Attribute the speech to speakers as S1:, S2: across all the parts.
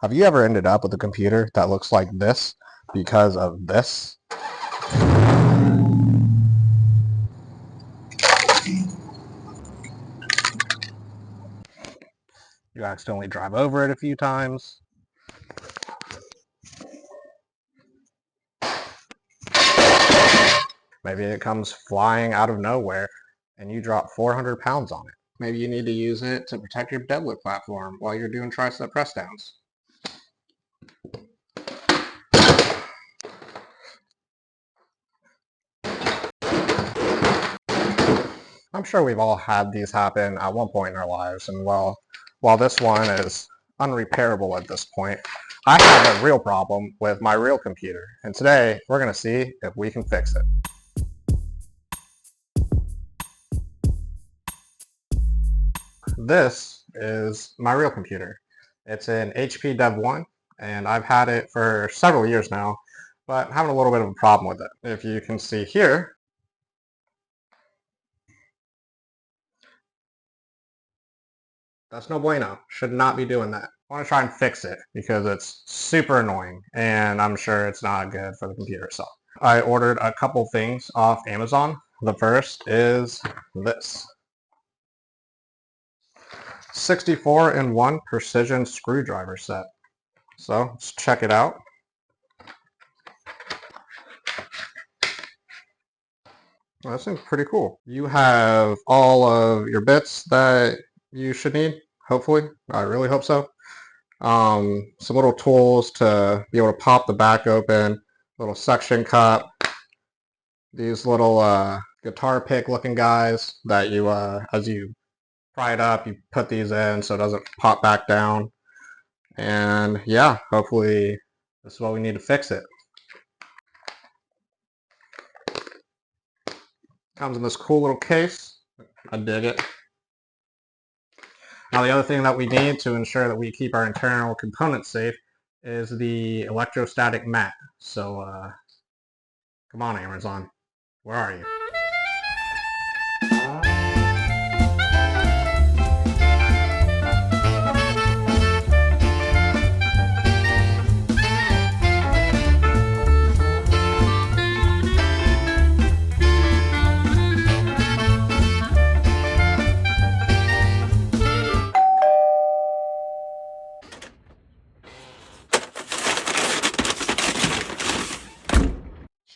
S1: Have you ever ended up with a computer that looks like this because of this? You accidentally drive over it a few times. Maybe it comes flying out of nowhere and you drop 400 pounds on it. Maybe you need to use it to protect your deadlift platform while you're doing tricep press downs. I'm sure we've all had these happen at one point in our lives, and while this one is unrepairable at this point, I have a real problem with my real computer, and today we're going to see if we can fix it. This is my real computer. It's an HP Dev 1, and I've had it for several years now, but having a little bit of a problem with it. If you can see here, that's no bueno. Should not be doing that. I want to try and fix it because it's super annoying, and I'm sure it's not good for the computer itself. I ordered a couple things off Amazon. The first is this 64-in-1 precision screwdriver set. So let's check it out. Well, that seems pretty cool. You have all of your bits that you should need, hopefully. I really hope so. Some little tools to be able to pop the back open, little suction cup, these little guitar pick looking guys that you, as you pry it up, you put these in so it doesn't pop back down. And yeah, hopefully this is what we need to fix it. Comes in this cool little case. I dig it. Now the other thing that we need to ensure that we keep our internal components safe is the electrostatic mat. So come on, Amazon, where are you?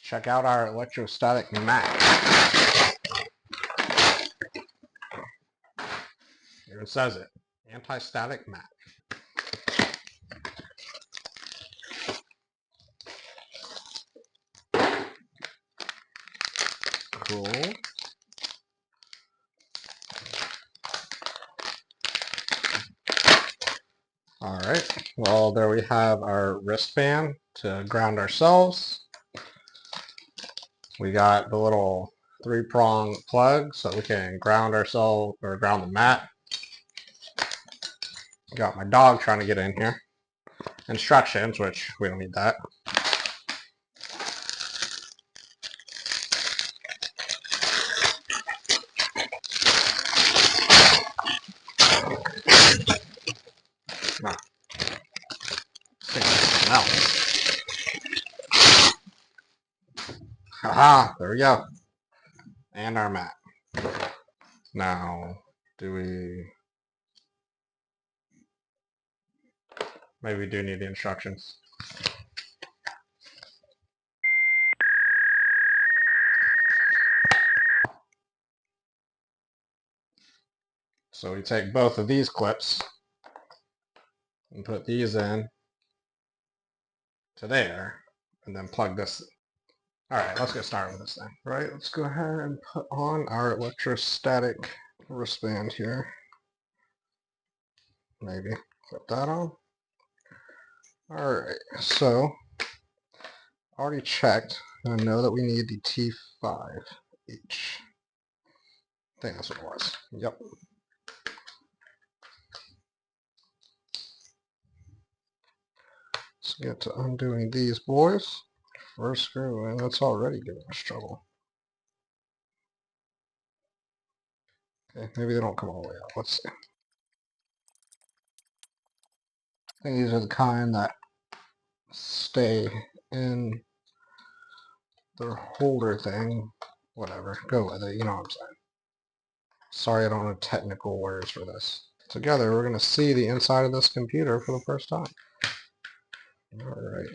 S1: Check out our electrostatic mat. Here it says it, anti-static mat. Cool. All right, well, there we have our wristband to ground ourselves. We got the little 3-prong plug so we can ground ourselves or ground the mat. Got my dog trying to get in here. Instructions, which we don't need that. No. No. Haha, there we go. And our mat. Now, maybe we do need the instructions. So we take both of these clips and put these in to there, and then plug this in. All right, let's get started with this thing. All right, let's go ahead and put on our electrostatic wristband here. Maybe put that on. All right, so already checked. I know that we need the T5H. I think that's what it was. Yep. Let's get to undoing these boys. First screw in, that's already giving us trouble. Okay, maybe they don't come all the way out. Let's see. I think these are the kind that stay in the holder thing. Whatever, go with it, you know what I'm saying. Sorry I don't know technical words for this. Together we're going to see the inside of this computer for the first time. Alright.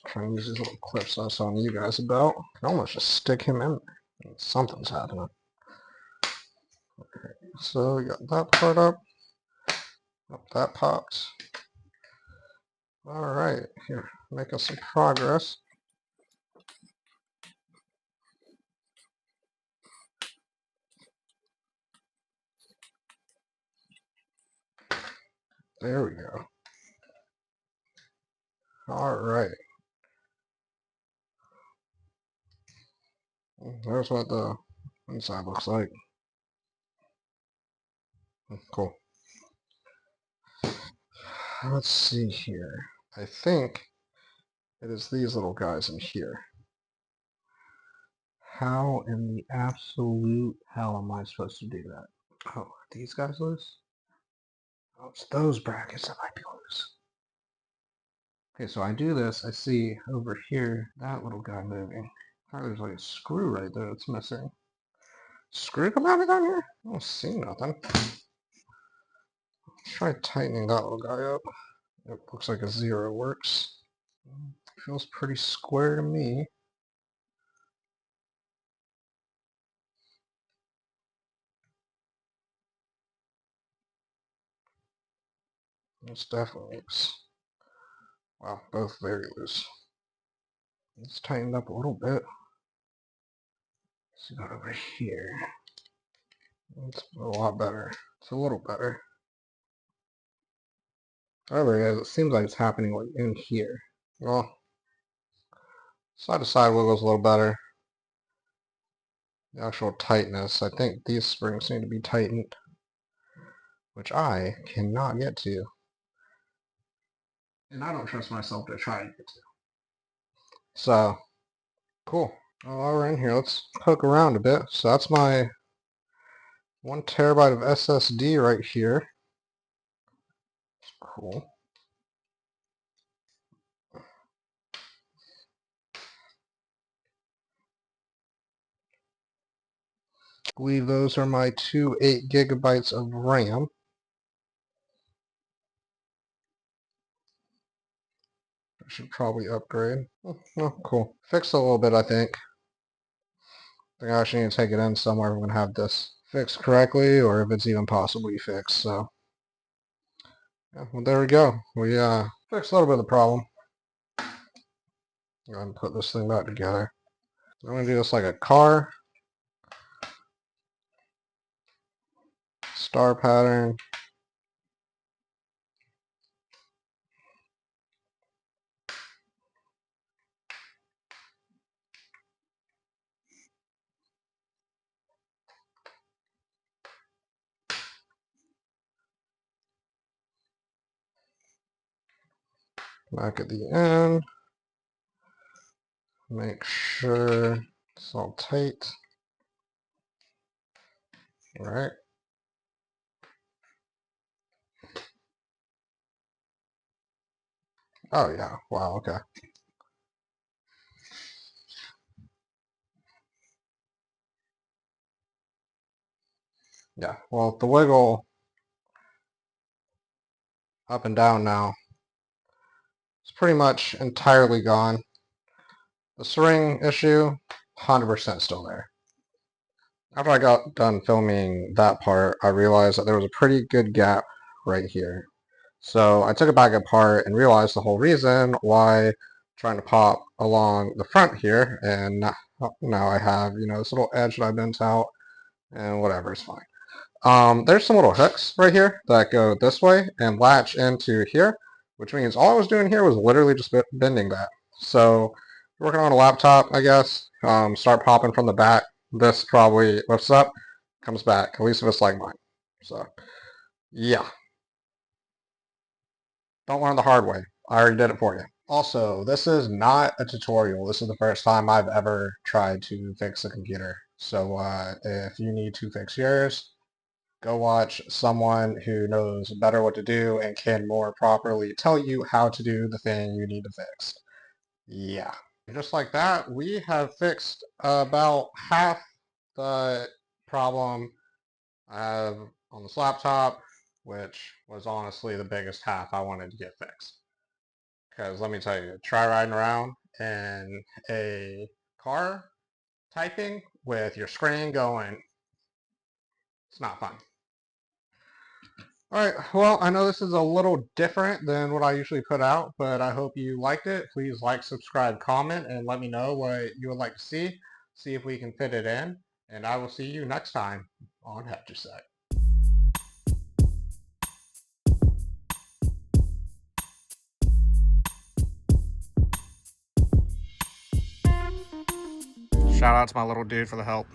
S1: Trying to use these little clips I was telling you guys about. I can almost just stick him in there. Something's happening. Okay, so we got that part up. That popped. Alright, here, making some progress. There we go. Alright. There's what the inside looks like. Cool. Let's see here. I think it is these little guys in here. How in the absolute hell am I supposed to do that? Oh, are these guys loose? Oh, it's those brackets that might be loose. Okay, so I do this, I see over here that little guy moving. Oh, there's like a screw right there that's missing. Screw come out of down here? I don't see nothing. Let's try tightening that little guy up. It looks like a 0 works. Feels pretty square to me. This definitely looks, wow, both very loose. Let's tighten up a little bit. Let's go over here. It's a lot better. It's a little better. However, it seems like it's happening like in here. Well, side to side wiggles a little better. The actual tightness, I think these springs need to be tightened, which I cannot get to. And I don't trust myself to try and get to. So, cool. Well, while we're in here, let's poke around a bit. So that's my 1 terabyte of SSD right here. Cool. I believe those are my 2 8 gigabytes of RAM. I should probably upgrade. Oh, cool. Fixed a little bit, I think. I actually need to take it in somewhere if I'm going to have this fixed correctly, or if it's even possibly fixed. So, yeah, well, there we go. We fixed a little bit of the problem. Go ahead and put this thing back together. I'm going to do this like a car. Star pattern. Back at the end. Make sure it's all tight. All right. Oh yeah. Wow. Okay. Yeah. Well, the wiggle up and down now is pretty much entirely gone. The string issue, 100% still there. After I got done filming that part, I realized that there was a pretty good gap right here. So I took it back apart and realized the whole reason why trying to pop along the front here, and now I have, you know, this little edge that I bent out, and whatever, it's fine. There's some little hooks right here that go this way and latch into here, which means all I was doing here was literally just bending that. So working on a laptop, I guess, start popping from the back. This probably lifts up, comes back, at least if it's like mine. So, yeah. Don't learn the hard way. I already did it for you. Also, this is not a tutorial. This is the first time I've ever tried to fix a computer. So if you need to fix yours, go watch someone who knows better what to do and can more properly tell you how to do the thing you need to fix. Yeah. Just like that, we have fixed about half the problem I have on this laptop, which was honestly the biggest half I wanted to get fixed. Because let me tell you, try riding around in a car typing with your screen going, it's not fun. All right, well, I know this is a little different than what I usually put out, but I hope you liked it. Please like, subscribe, comment, and let me know what you would like to see if we can fit it in, and I will see you next time on HectorSec. Shout out to my little dude for the help.